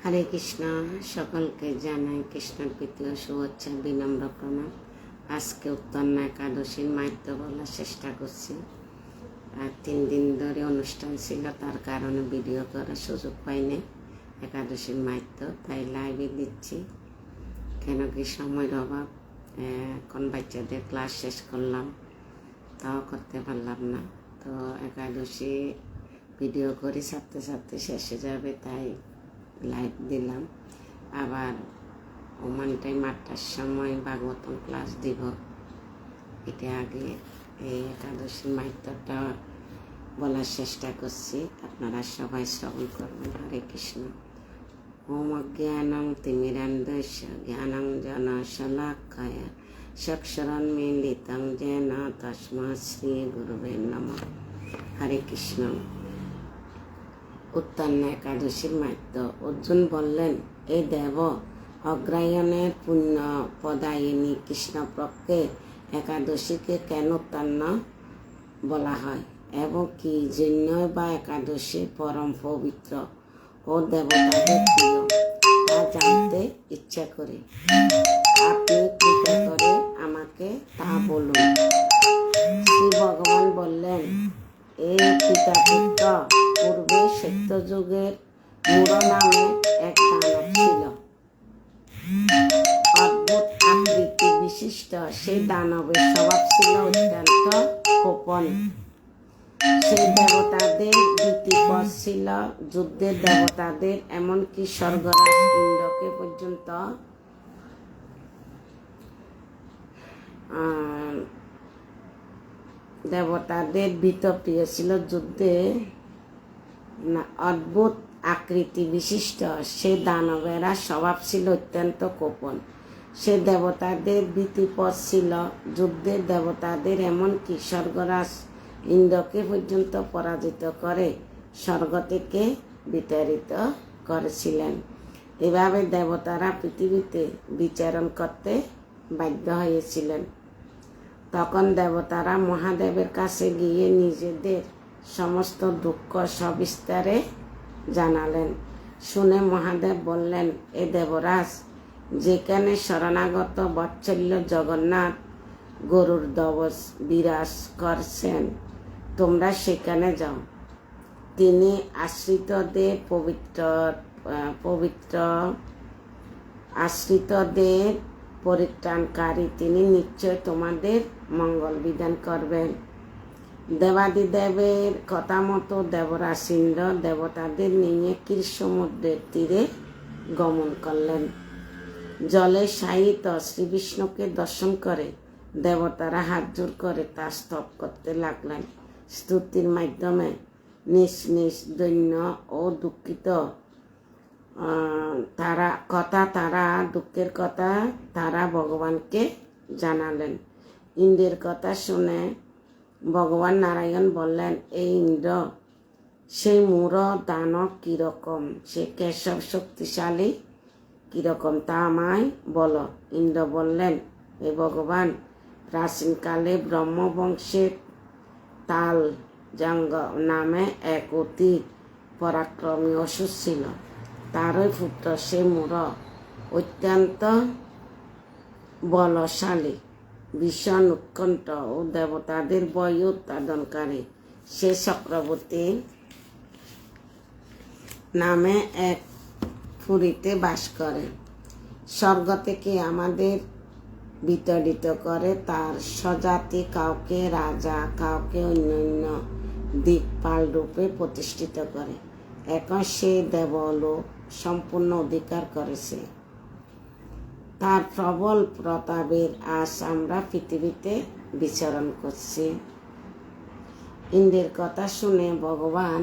হরে কৃষ্ণ। সকলকে জানাই কৃষ্ণের প্রীতি ও শুভেচ্ছা, বিনম্র প্রণাম। আজকে উত্তরনা একাদশীর মাহাত্ম্য বলার চেষ্টা করছি। আর 3 দিন ধরে অনুষ্ঠান ছিল, তার কারণে ভিডিও করার সুযোগ পাইনি একাদশীর মাহাত্ম্য, তাই লাইভে দিচ্ছি। কেন কি সময়ের অভাব, এখন বাচ্চাদের ক্লাস শেষ করলাম, তাও করতে পারলাম না। তো একাদশী ভিডিও করে ছাড়তে ছাড়তে শেষে যাবে, তাই লাইভ দিলাম। আবার ওমান টাইম 8টার সময় ভাগবতম ক্লাস দিব। এটা আগে এই একাদশী মাহাত্ম্যটা বলার চেষ্টা করছি, আপনারা সবাই শ্রবণ করবেন। হরে কৃষ্ণ। ওম অজ্ঞানং তিমিরান্ধস্য জ্ঞানাঞ্জন শলাকায় চক্ষুরন্মীলিতং যেন তস্মৈ শ্রী গুরুবে নমঃ। হরে কৃষ্ণ। উত্তরনা একাদশীর মাহাত্ম্য। অর্জুন বললেন, এ দেব, অগ্রায়ণের পুণ্য প্রদায়িনী কৃষ্ণপক্ষে একাদশীকে কেন উত্তরনা বলা হয় এবং কি জন্যই বা একাদশী পরম পবিত্র ও দেবতাদের প্রিয়, তা জানতে ইচ্ছা করে আপনি কৃপা করে আমাকে তা বলুন। শ্রী ভগবান বললেন, এই পিতাপুত্র, পূর্বে সত্যযুগের মূঢ় নামে এক দানব ছিল। অদ্ভুত আকৃতি বিশিষ্ট সেই দানবের স্বভাব ছিল অত্যন্ত গোপন। সেই দেবতাদের ভীতিপর ছিল, যুদ্ধের দেবতাদের, এমনকি স্বর্গরাজ ইন্দ্রকে পর্যন্ত দেবতাদের ভীতপ্রিয় ছিল। যুদ্ধে অদ্ভুত আকৃতি বিশিষ্ট সেই দানবেরা স্বভাব ছিল অত্যন্ত গোপন। সে দেবতাদের ভীতিপর ছিল, যুদ্ধের দেবতাদের, এমনকি স্বর্গরাজ ইন্দ্রকে পর্যন্ত পরাজিত করে স্বর্গ থেকে বিতাড়িত করেছিলেন। এভাবে দেবতারা পৃথিবীতে বিচরণ করতে বাধ্য হয়েছিলেন। তখন দেবতারা মহাদেবের কাছে গিয়ে নিজেদের সমস্ত দুঃখ সবিস্তারে জানালেন। শুনে মহাদেব বললেন, এ দেবরাজ, যেখানে শরণাগত বৎসল্য জগন্নাথ গরুর ধ্বজ বিরাজ করছেন, তোমরা সেখানে যাও। তিনি আশ্রিতদের পরিত্রাণকারী, তিনি নিশ্চয় তোমাদের মঙ্গল বিধান করবেন। দেবাদিদেবের কথা মতো দেবরাজ ইন্দ্র দেবতাদের নিয়ে ক্ষীর সমুদ্রের তীরে গমন করলেন। জলে শায়িত শ্রীবিষ্ণুকে দর্শন করে দেবতারা হাত জোড় করে তার স্তব করতে লাগলেন। স্তুতির মাধ্যমে নিজ নিজ দৈন্য ও দুঃখিত দুঃখের কথা তারা ভগবানকে জানালেন। ইন্দ্রের কথা শুনে ভগবান নারায়ণ বললেন, এই ইন্দ্র, সেই মূঢ় দানব কিরকম, সে কেশব শক্তিশালী কিরকম, তা আমায় বলো। ইন্দ্র বললেন, হে ভগবান, প্রাচীনকালে ব্রহ্মবংশের তাল জাঙ্গ নামে এক অতি পরাক্রমী অসুর ছিল। তারই পুত্র সে মূঢ়, অত্যন্ত বলশালী, ভীষণ উৎকণ্ঠ ও দেবতাদের ভয় উৎপাদনকারী। সে চক্রবর্তী নামে এক পুরীতে বাস করে। স্বর্গ থেকে আমাদের বিতাড়িত করে তার স্বজাতি কাউকে রাজা, কাউকে অন্যান্য দিকপাল রূপে প্রতিষ্ঠিত করে। এখন সে দেবলোক সম্পূর্ণ অধিকার করেছে। তার প্রবল প্রতাপের আজ আমরা পৃথিবীতে বিচরণ করছি। ইন্দ্রের কথা শুনে ভগবান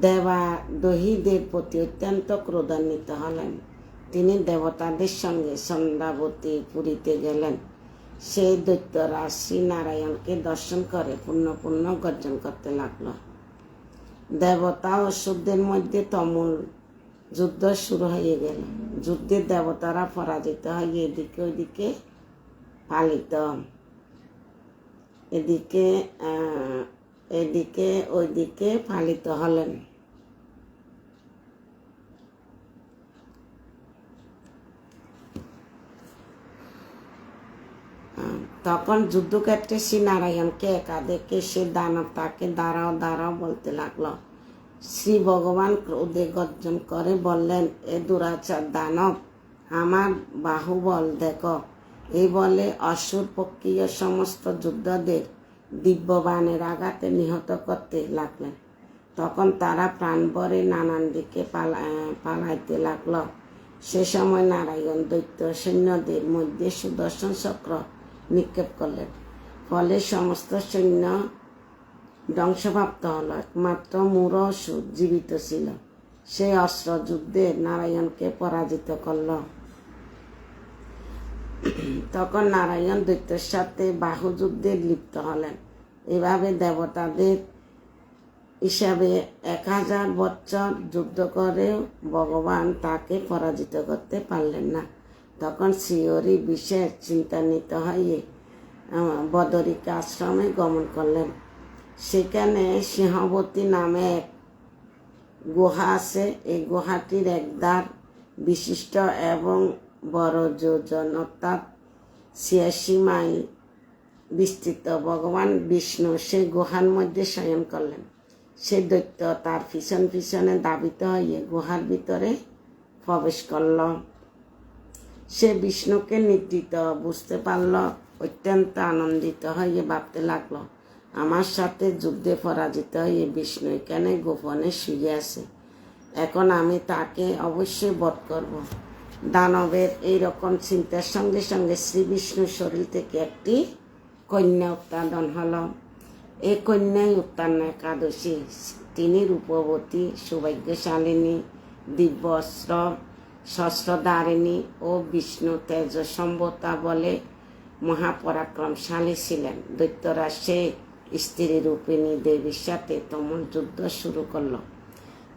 দেবাদহীদের প্রতি অত্যন্ত ক্রোধান্বিত হলেন। তিনি দেবতাদের সঙ্গে সন্ধ্যাবতী পুরীতে গেলেন। সেই দৈত্যরাজ শ্রী নারায়ণকে দর্শন করে পুণ্য গর্জন করতে লাগলো। দেবতা ও অসুরদের মধ্যে তুমুল যুদ্ধ শুরু হয়ে গেল। যুদ্ধে দেবতারা পরাজিত হয়ে এদিকে ওইদিকে পালিত হলেন। তখন যুদ্ধক্ষেত্রে শ্রী নারায়ণকে একা দেখে সে দানব তাকে দাঁড়াও দাঁড়াও বলতে লাগলো। শ্রী ভগবান ক্রোধে গর্জন করে বললেন, এ দুরাচার দানব, আমার বাহুবল দেখো। এই বলে অসুর পক্ষীয় সমস্ত যোদ্ধাদের দিব্য বাণের আঘাতে নিহত করতে লাগলেন। তখন তারা প্রাণভরে নানান দিকে পালাইতে লাগল। সে সময় নারায়ণ দৈত্য সৈন্যদের মধ্যে সুদর্শন চক্র নিক্ষেপ করলেন। ফলে সমস্ত সৈন্য ধ্বংসপ্রাপ্ত হল। একমাত্র মূঢ় অসুর জীবিত ছিল। সে অস্ত্র যুদ্ধে নারায়ণকে পরাজিত করল। তখন নারায়ণ দৈত্যের সাথে বাহুযুদ্ধে লিপ্ত হলেন। এভাবে দেবতাদের হিসাবে 1000 বছর যুদ্ধ করেও ভগবান তাকে পরাজিত করতে পারলেন না। তখন শ্রীহরি বিশেষ চিন্তান্বিত হয়ে বদরিকা আশ্রমে গমন করলেন। সেখানে সিংহবতী নামে এক গুহা আছে। এই গুহাটির একদ্বার বিশিষ্ট এবং বড় যোজন অর্থাৎ 86 মাইল বিস্তৃত। ভগবান বিষ্ণু সে গুহার মধ্যে শয়ন করলেন। সে দৈত্য তার পিছন পিছনে ধাবিত হয়ে গুহার ভিতরে প্রবেশ করল। সে বিষ্ণুকে নিদ্রিত বুঝতে পারল। অত্যন্ত আনন্দিত হয়ে ভাবতে লাগলো, আমার সাথে যুদ্ধে পরাজিত হয়ে বিষ্ণু এখানে গোপনে শুয়ে আছে। এখন আমি তাকে অবশ্যই বধ করব। দানবের এইরকম চিন্তার সঙ্গে সঙ্গে শ্রী বিষ্ণুর শরীর থেকে একটি কন্যা উৎপাদন হল। এই কন্যাই উত্তরণা একাদশী। তিনি রূপবতী, সৌভাগ্যশালিনী, দিব্য অস্ত্র শস্ত্রধারিণী ও বিষ্ণু তেজসম্ভূতা বলে মহাপরাক্রমশালী ছিলেন। দৈত্যরা সে স্ত্রী রূপিণী দেবীর সাথে তুমুল যুদ্ধ শুরু করল।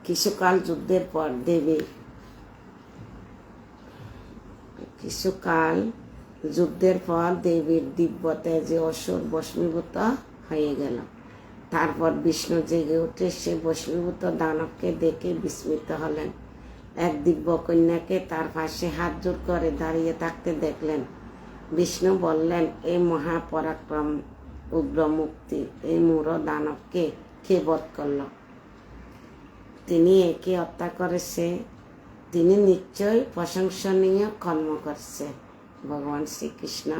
কিছুকাল যুদ্ধের পর দেবীর দিব্য তেজে অসুর ভস্মীভূত হয়ে গেল। তারপর বিষ্ণু জেগে উঠে সে ভস্মীভূত দানবকে দেখে বিস্মিত হলেন। এক দিব্য কন্যাকে তার পাশে হাত জোড় করে দাঁড়িয়ে থাকতে দেখলেন। বিষ্ণু বললেন, এই মহাপরাক্রম উগ্র মুক্তি এই মূঢ় দানবকে কে বধ করল? তিনি একে হত্যা করেছে। তিনি নিশ্চয় প্রশংসনীয় কর্ম করছে। ভগবান শ্রীকৃষ্ণ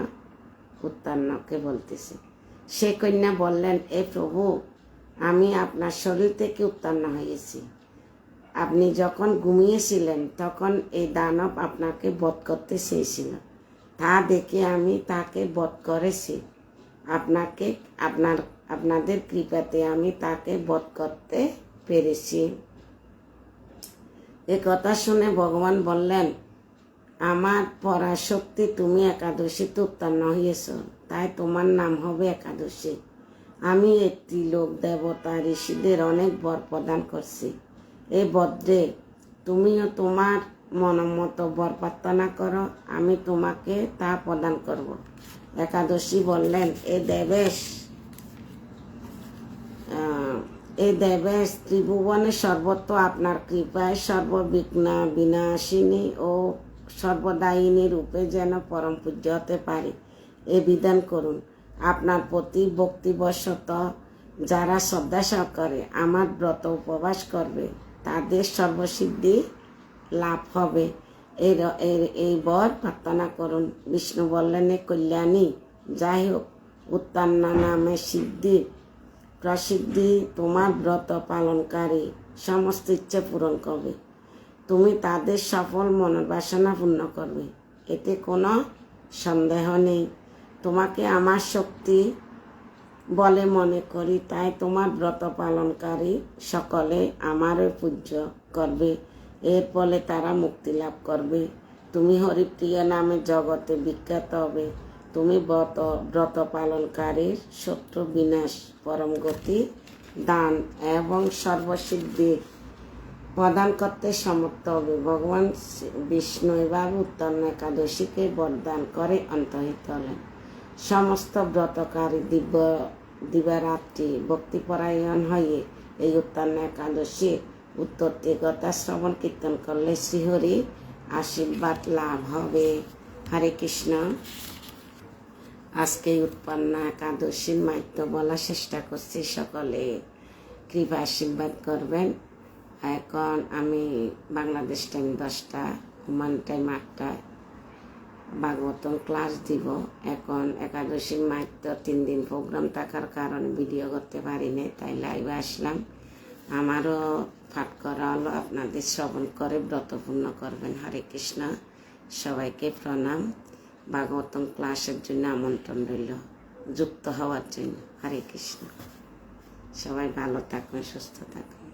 উত্তরণকে বলতেছে। সে কন্যা বললেন, এ প্রভু, আমি আপনার শরীর থেকে উত্তন্ন হয়েছি। আপনি যখন ঘুমিয়েছিলেন তখন এই দানব আপনাকে বধ করতে চেয়েছিল। তা দেখে আমি তাকে বধ করেছি। আপনাদের কৃপাতে আমি তাকে বধ করতে পেরেছি। এ কথা শুনে ভগবান বললেন, আমার পরাশক্তি, তুমি একাদশীতে উত্তন্ন হয়েছ, তাই তোমার নাম হবে একাদশী। আমি একটি লোক দেবতা ঋষিদের অনেক বর প্রদান করছি। এই বদ্রে তুমিও তোমার মনমতো বর প্রার্থনা করো, আমি তোমাকে তা প্রদান করব। একাদশী বললেন, এ দেবেশ, ত্রিভুবনে সর্বত্র আপনার কৃপায় সর্ববিঘ্ন বিনাশিনী ও সর্বদায়িনী রূপে যেন পরম পূজ্য হতে পারে, এ বিধান করুন। আপনার প্রতি ভক্তিবশত যারা শ্রদ্ধা সহকারে আমার ব্রত উপবাস করবে তাদের সর্বসিদ্ধি লাভ হবে। এই বর প্রার্থনা করুন। বিষ্ণু বললেন, এ কল্যাণী, যাই হোক, উত্তরণা নামে সিদ্ধি প্রসিদ্ধি তোমার ব্রত পালনকারী সমস্ত ইচ্ছে পূরণ করবে। তুমি তাদের সফল মনোবাসনা পূর্ণ করবে, এতে কোনো সন্দেহ নেই। তোমাকে আমার শক্তি বলে মনে করি, তাই তোমার ব্রত পালনকারী সকলে আমারও পূজ্য করবে। এর ফলে তারা মুক্তি লাভ করবে। তুমি হরিপ্রিয় নামে জগতে বিখ্যাত হবে। তুমি ব্রত পালনকারীর শত্রু বিনাশ, পরম গতি দান এবং সর্বসিদ্ধি প্রদান করতে সমর্থ হবে। ভগবান বিষ্ণু এভাবে উত্তরণ একাদশীকে বরদান করে অন্তর্হিত হলেন। সমস্ত ব্রতকারী দিবারাত্রি ভক্তিপরায়ণ হয়ে এই উত্তরণ একাদশী উত্তরটি কথা শ্রবণ কীর্তন করলে শ্রীহরি আশীর্বাদ লাভ হবে। হরে কৃষ্ণ। আজকে উৎপন্ন একাদশীর মাহাত্ম্য বলার চেষ্টা করছি, সকলে কৃপা আশীর্বাদ করবেন। এখন আমি বাংলাদেশ টাইম 10টা, ওমান টাইম 8টায় ভাগবতম ক্লাস দিব। এখন একাদশীর মাহাত্ম্য 3 দিন প্রোগ্রাম থাকার কারণে ভিডিও করতে পারিনি, তাই লাইভে আসলাম। আমারও পাঠ করা হলো, আপনাদের শ্রবণ করে ব্রতপূর্ণ করবেন। হরে কৃষ্ণ, সবাইকে প্রণাম। ভাগবতম ক্লাসের জন্য আমন্ত্রণ রইল যুক্ত হওয়ার জন্য। হরে কৃষ্ণ, সবাই ভালো থাকবেন, সুস্থ থাকবেন।